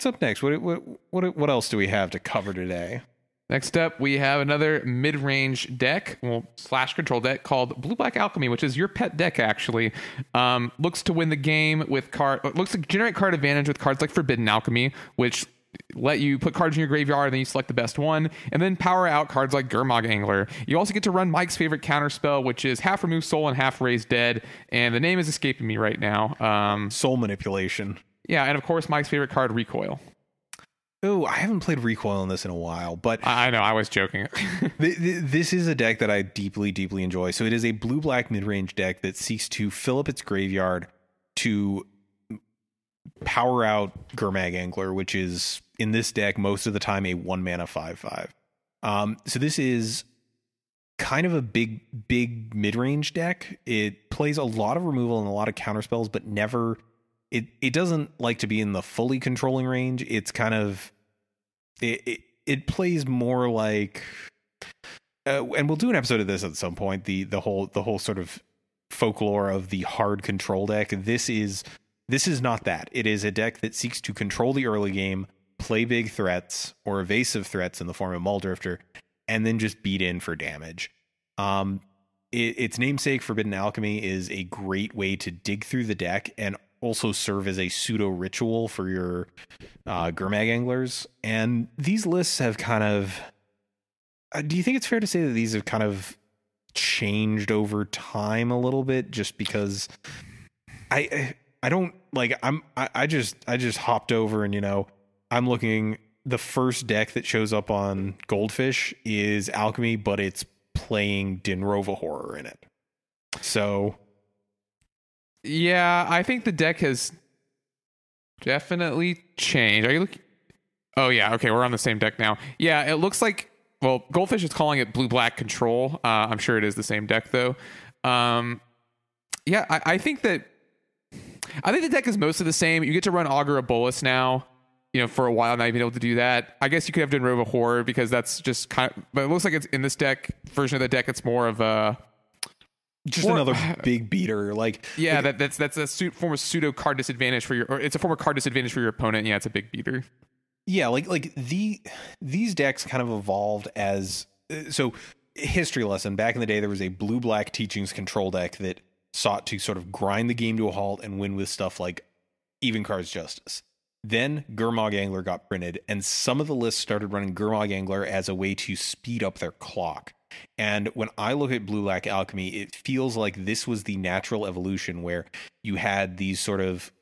up next? What else do we have to cover today? Next up, we have another mid-range deck, slash control deck called Blue-Black Alchemy, which is your pet deck, actually. Looks to win the game looks to generate card advantage with cards like Forbidden Alchemy, which let you put cards in your graveyard and then you select the best one, and then power out cards like Gurmag Angler. You also get to run Mike's favorite counterspell, which is half remove soul and half raise dead, and the name is escaping me right now. Soul Manipulation. Yeah, and of course, Mike's favorite card, Recoil. Oh, I haven't played Recoil in this in a while, but I know, I was joking. This is a deck that I deeply, deeply enjoy. So it is a blue-black mid-range deck that seeks to fill up its graveyard to power out Gurmag Angler, which is, in this deck, most of the time a 1-mana 5/5. So this is kind of a big mid-range deck. It plays a lot of removal and a lot of counterspells, but never... It doesn't like to be in the fully controlling range. It's kind of it plays more like and we'll do an episode of this at some point, the whole sort of folklore of the hard control deck. This is not that. It is a deck that seeks to control the early game, play big threats or evasive threats in the form of Muldrifter, and then just beat in for damage. Its namesake, Forbidden Alchemy, is a great way to dig through the deck and also serve as a pseudo ritual for your Gurmag Anglers. And these lists have kind of... do you think it's fair to say that these have kind of changed over time a little bit? Just because I don't like... I just hopped over and, I'm looking... The first deck that shows up on Goldfish is Alchemy, but it's playing Dinrova Horror in it. So... Yeah, I think the deck has definitely changed. Are you looking? Oh, yeah. Okay, we're on the same deck now. Yeah, it looks like... Well, Goldfish is calling it Blue-Black Control. I'm sure it is the same deck, though. Yeah, I think that... I think the deck is mostly the same. You get to run Augur of Bolas now. For a while now, you've been able to do that. I guess you could have Dinrova Horror because that's just kind of... But it looks like it's in this deck, version of the deck, it's more of a... Another big beater, that's a form of pseudo card disadvantage for it's a form of card disadvantage for your opponent. Yeah, it's a big beater. Yeah, these decks kind of evolved as so. History lesson: back in the day, there was a blue-black teachings control deck that sought to sort of grind the game to a halt and win with stuff like Even Cards Justice. Then Gurmag Angler got printed, and some of the lists started running Gurmag Angler as a way to speed up their clock. And when I look at Blue-Black Alchemy, it feels like this was the natural evolution where you had these sort of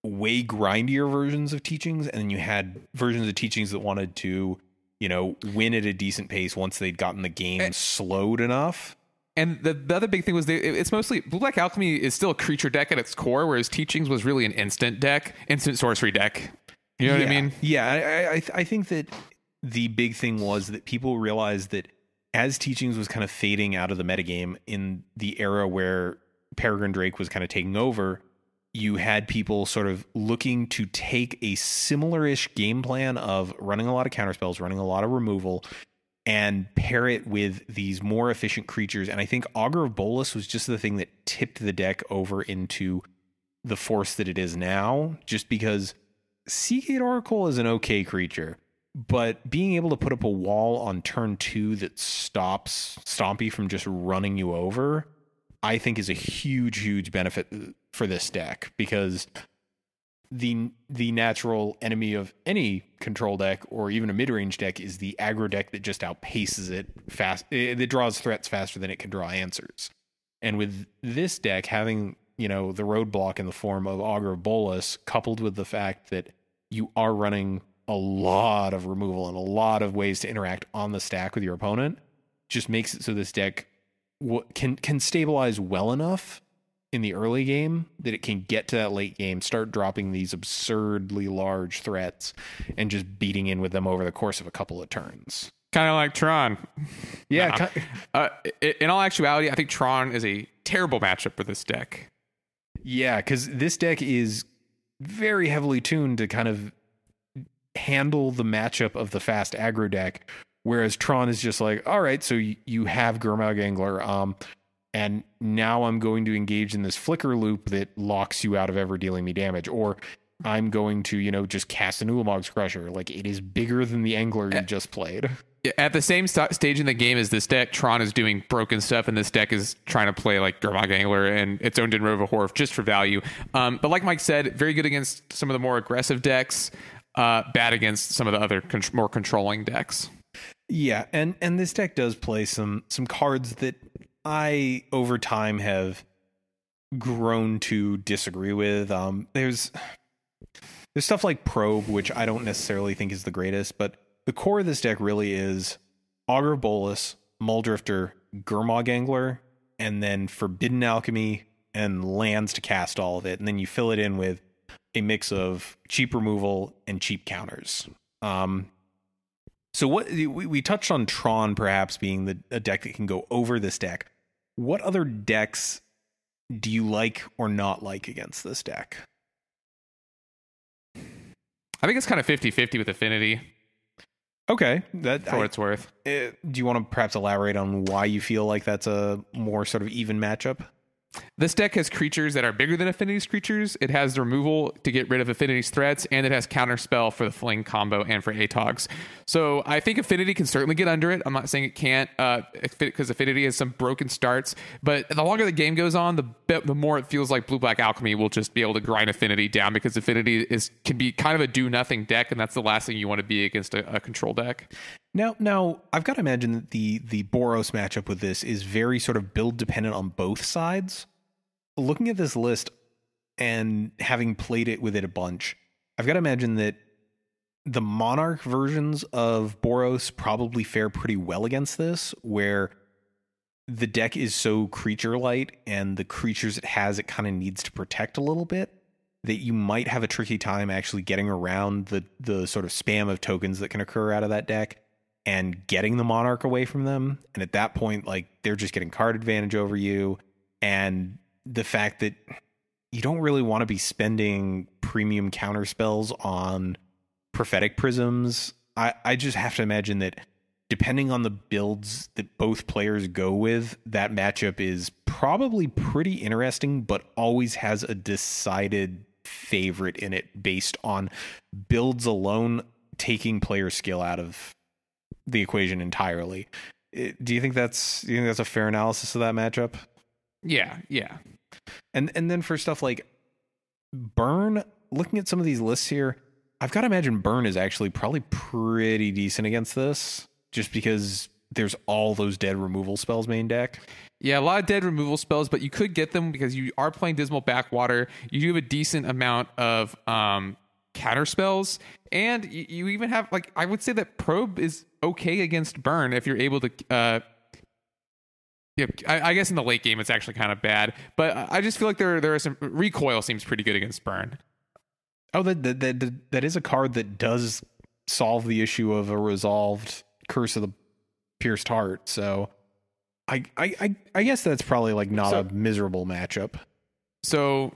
way grindier versions of teachings, and then you had versions of teachings that wanted to, win at a decent pace once they'd gotten the game slowed enough. And the other big thing was it's mostly... Blue-Black Alchemy is still a creature deck at its core, whereas Teachings was really an instant sorcery deck. You know what I mean? Yeah, I think that the big thing was that people realized that as Teachings was kind of fading out of the metagame in the era where Peregrine Drake was kind of taking over, you had people sort of looking to take a similar-ish game plan of running a lot of counterspells, running a lot of removal, and pair it with these more efficient creatures. And I think Augur of Bolas was just the thing that tipped the deck over into the force that it is now, just because Seagate Oracle is an okay creature. But being able to put up a wall on turn 2 that stops Stompy from just running you over, I think is a huge benefit for this deck, because the natural enemy of any control deck or even a mid-range deck is the aggro deck that just outpaces it fast. It draws threats faster than it can draw answers. And with this deck, having the roadblock in the form of Augur of Bolus, coupled with the fact that you are running a lot of removal and a lot of ways to interact on the stack with your opponent, just makes it so this deck can stabilize well enough in the early game that it can get to that late game, start dropping these absurdly large threats and just beating in with them over the course of a couple of turns. Kind of like Tron. Yeah. In all actuality, I think Tron is a terrible matchup for this deck. Yeah, because this deck is very heavily tuned to kind of handle the matchup of the fast aggro deck, whereas Tron is just like, all right, so you have Gurmag Angler, and now I'm going to engage in this flicker loop that locks you out of ever dealing me damage, or I'm going to, just cast an Ulamog's Crusher. Like, it is bigger than the Angler you just played. At the same stage in the game as this deck, Tron is doing broken stuff, and this deck is trying to play like Gurmag Angler and its own Dinrova Horf just for value. But like Mike said, very good against some of the more aggressive decks, bad against some of the other more controlling decks. Yeah, and this deck does play some cards that I, over time, have grown to disagree with. There's stuff like Probe, which I don't necessarily think is the greatest, but the core of this deck really is Augur of Bolus, Muldrifter, Gurmag Angler, and then Forbidden Alchemy and lands to cast all of it. And then you fill it in with a mix of cheap removal and cheap counters. So what we touched on Tron perhaps being a deck that can go over this deck. What other decks do you like or not like against this deck? I think it's kind of 50-50 with Affinity. Okay. For what it's worth. Do you want to perhaps elaborate on why you feel like that's a more sort of even matchup? This deck has creatures that are bigger than Affinity's creatures. It has the removal to get rid of Affinity's threats, and it has counterspell for the Fling combo and for Atogs. So I think Affinity can certainly get under it. I'm not saying it can't, because Affinity has some broken starts. But the longer the game goes on, the more it feels like Blue-Black Alchemy will just be able to grind Affinity down, because Affinity can be kind of a do-nothing deck, and that's the last thing you want to be against a control deck. Now, I've got to imagine that the Boros matchup with this is very sort of build dependent on both sides. Looking at this list and having played it with it a bunch, I've got to imagine that the Monarch versions of Boros probably fare pretty well against this, where the deck is so creature light and the creatures it has, it kind of needs to protect a little bit, that you might have a tricky time actually getting around the sort of spam of tokens that can occur out of that deck and getting the Monarch away from them. And at that point, like, they're just getting card advantage over you. And the fact that you don't really want to be spending premium counter spells on prophetic prisms. I just have to imagine that depending on the builds that both players go with, that matchup is probably pretty interesting, but always has a decided favorite in it based on builds alone taking player skill out of the equation entirely. Do you think that's a fair analysis of that matchup? Yeah. And then for stuff like Burn, looking at some of these lists here, I've got to imagine Burn is actually probably pretty decent against this, just because there's all those dead removal spells main deck. Yeah, a lot of dead removal spells, but you could get them because you are playing Dismal Backwater. You do have a decent amount of counter spells, and you even have, like, I would say that Probe is okay against Burn if you're able to. I guess in the late game it's actually kind of bad, but I just feel like there are some recoil seems pretty good against Burn. Oh, that is a card that does solve the issue of a resolved Curse of the Pierced Heart. So I guess that's probably like not a miserable matchup. So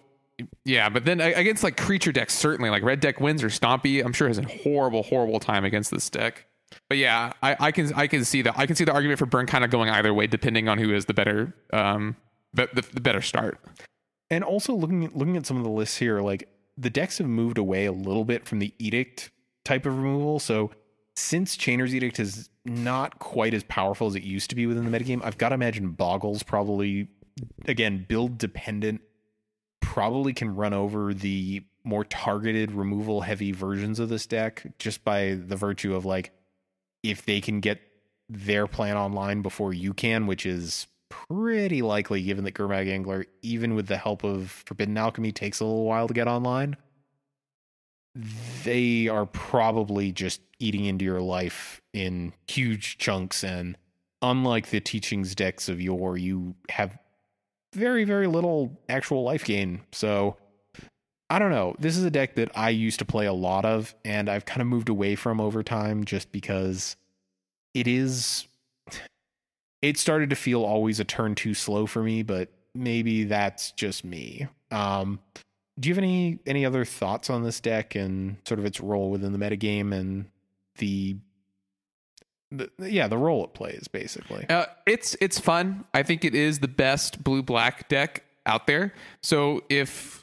yeah, but then against like creature decks, certainly like red deck wins or Stompy, I'm sure has a horrible time against this deck. But yeah, I can see that. I can see the argument for Burn kind of going either way, depending on who is the better the better start. And also looking at some of the lists here, like the decks have moved away a little bit from the Edict type of removal. So since Chainer's Edict is not quite as powerful as it used to be within the metagame, I've got to imagine Boggles probably, again, build dependent, probably can run over the more targeted removal heavy versions of this deck just by the virtue of, like, if they can get their plan online before you can, which is pretty likely, given that Gurmag Angler, even with the help of Forbidden Alchemy, takes a little while to get online. They are probably just eating into your life in huge chunks, and unlike the teachings decks of yore, you have very, very little actual life gain. So I don't know. This is a deck that I used to play a lot of, and I've kind of moved away from over time just because it started to feel always a turn too slow for me, but maybe that's just me. Do you have any other thoughts on this deck and sort of its role within the metagame and the role it plays, basically? It's fun. I think it is the best blue-black deck out there. So if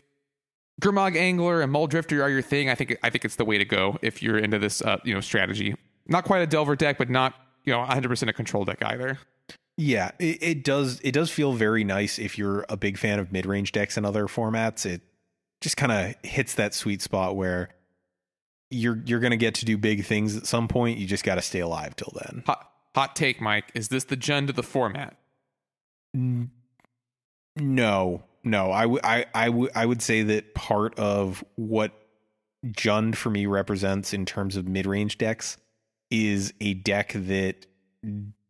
Gurmag Angler and Muldrifter are your thing, I think it's the way to go if you're into this strategy. Not quite a Delver deck, but not 100% a control deck either. Yeah, it does feel very nice if you're a big fan of mid-range decks and other formats. It just kind of hits that sweet spot where you're going to get to do big things at some point. You just got to stay alive till then. Hot take, Mike. Is this the Jund of the format? No. I would say that part of what Jund for me represents in terms of mid-range decks is a deck that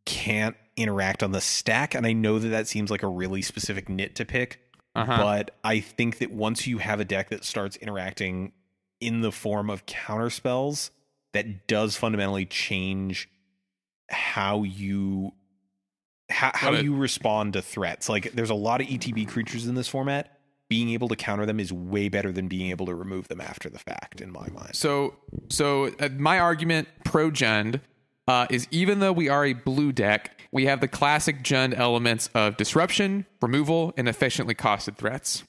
can't interact on the stack. And I know that seems like a really specific nit to pick. But I think that once you have a deck that starts interacting in the form of counter spells, that does fundamentally change how you respond to threats. Like, there's a lot of ETB creatures in this format. Being able to counter them is way better than being able to remove them after the fact, in my mind. So my argument pro Jund is, even though we are a blue deck, we have the classic Jund elements of disruption, removal, and efficiently costed threats.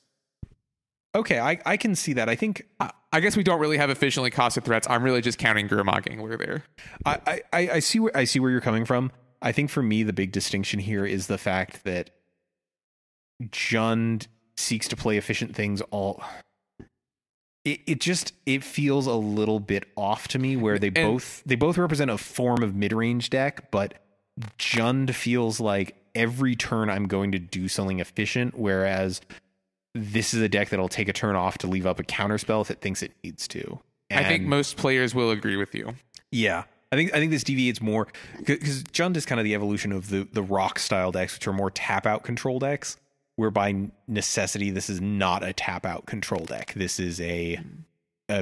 Okay, I can see that. I think I guess we don't really have efficiently costed threats. I'm really just counting Gurmag Angler there. I see where you're coming from. I think for me the big distinction here is the fact that Jund seeks to play efficient things all. It feels a little bit off to me where they both represent a form of mid-range deck, but Jund feels like every turn I'm going to do something efficient, whereas this is a deck that'll take a turn off to leave up a counterspell if it thinks it needs to. And I think most players will agree with you. Yeah. I think this deviates more because Jund is kind of the evolution of the rock style decks, which are more tap out control decks, where by necessity this is not a tap out control deck. This is a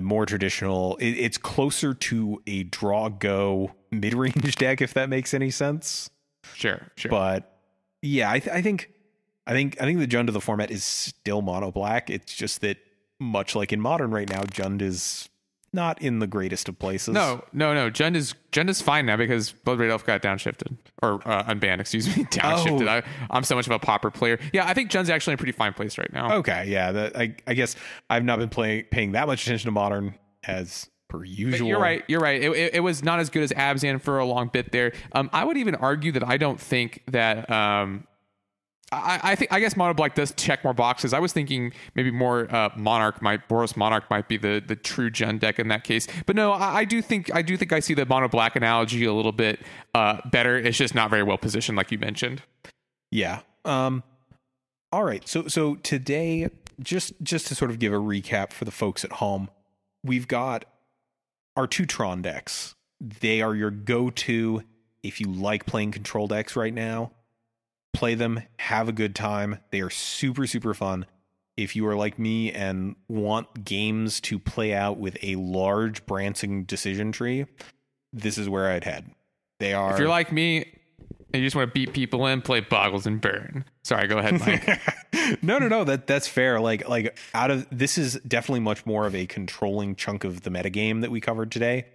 more traditional. It's closer to a draw go mid range deck, if that makes any sense. Sure. But yeah, I think the Jund of the format is still mono black. It's just that much like in modern right now, Jund is not in the greatest of places. No. Jund is fine now because Blood Red Elf got downshifted or unbanned. Excuse me, downshifted. I'm so much of a Pauper player. Yeah, I think Jund's actually in a pretty fine place right now. Okay, yeah. I guess I've not been paying that much attention to modern as per usual. But you're right. It was not as good as Abzan for a long bit there. I would even argue that I don't think that. I guess Mono Black does check more boxes. I was thinking maybe more Boros Monarch might be the true Jund deck in that case. But no, I do think I see the Mono Black analogy a little bit better. It's just not very well positioned, like you mentioned. Yeah. All right. So today, just to sort of give a recap for the folks at home, we've got our two Tron decks. They are your go-to if you like playing control decks right now. Play them, have a good time. They are super, super fun. If you are like me and want games to play out with a large branching decision tree, this is where I'd head. They are. If you're like me and you just want to beat people in, play Boggles and Burn. Sorry, go ahead, Mike. No. That's fair. Like this is definitely much more of a controlling chunk of the metagame that we covered today.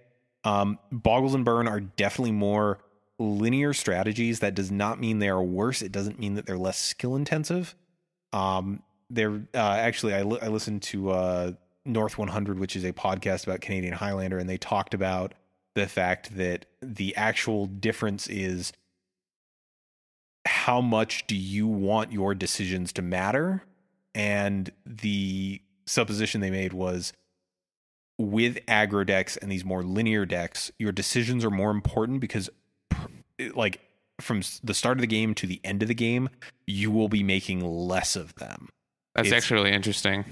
Boggles and Burn are definitely more linear strategies. That does not mean they are worse. It doesn't mean that they're less skill intensive. They're actually I listened to North 100, which is a podcast about Canadian Highlander, and they talked about the fact that the actual difference is how much do you want your decisions to matter, and the supposition they made was with aggro decks and these more linear decks, your decisions are more important because like from the start of the game to the end of the game, you will be making less of them. That's actually really interesting.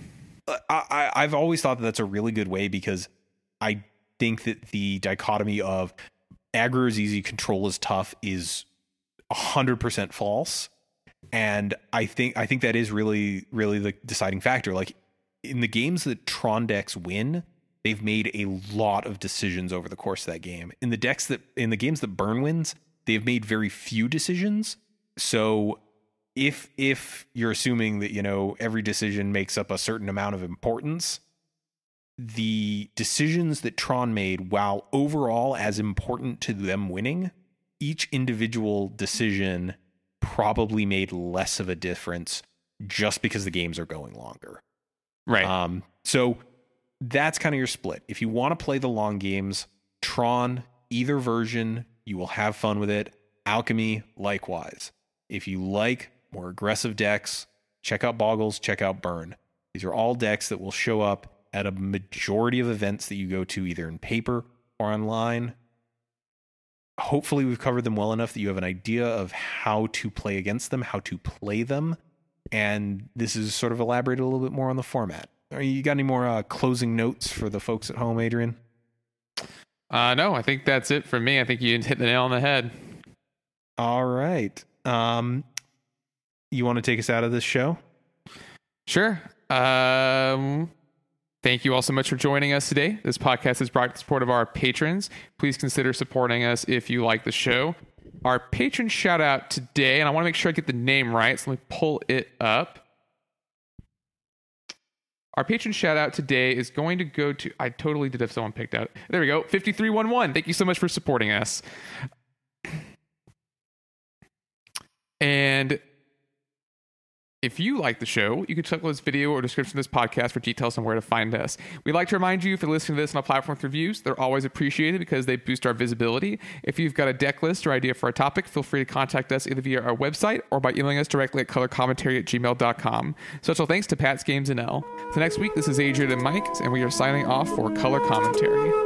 I've always thought that that's a really good way, because I think that the dichotomy of aggro is easy, control is tough is 100% false. And I think that is really, really the deciding factor. Like, in the games that Tron decks win, they've made a lot of decisions over the course of that game. In the games that Burn wins, they've made very few decisions. So if you're assuming that, every decision makes up a certain amount of importance, the decisions that Tron made, while overall as important to them winning, each individual decision probably made less of a difference just because the games are going longer. Right. So that's kind of your split. If you want to play the long games, Tron, either version, you will have fun with it. Alchemy, likewise. If you like more aggressive decks, check out Boggles, check out Burn. These are all decks that will show up at a majority of events that you go to, either in paper or online. Hopefully we've covered them well enough that you have an idea of how to play against them, how to play them. And this is sort of elaborated a little bit more on the format. You got any more closing notes for the folks at home, Adrian? No, I think that's it for me. I think you hit the nail on the head. All right. You want to take us out of this show? Sure. Thank you all so much for joining us today. This podcast is brought to the support of our patrons. Please consider supporting us if you like the show. Our patron shout out today, and I want to make sure I get the name right, so let me pull it up. Our patron shout out today is going to go to, I totally did have someone picked out. There we go, 5311. Thank you so much for supporting us. And if you like the show, you can check out this video or description of this podcast for details on where to find us. We'd like to remind you, if you're listening to this on a platform with reviews, they're always appreciated because they boost our visibility. If you've got a deck list or idea for a topic, feel free to contact us either via our website or by emailing us directly at colorcommentary@gmail.com. Special thanks to Pat's Games and L. So next week, this is Adrian and Mike, and we are signing off for Color Commentary.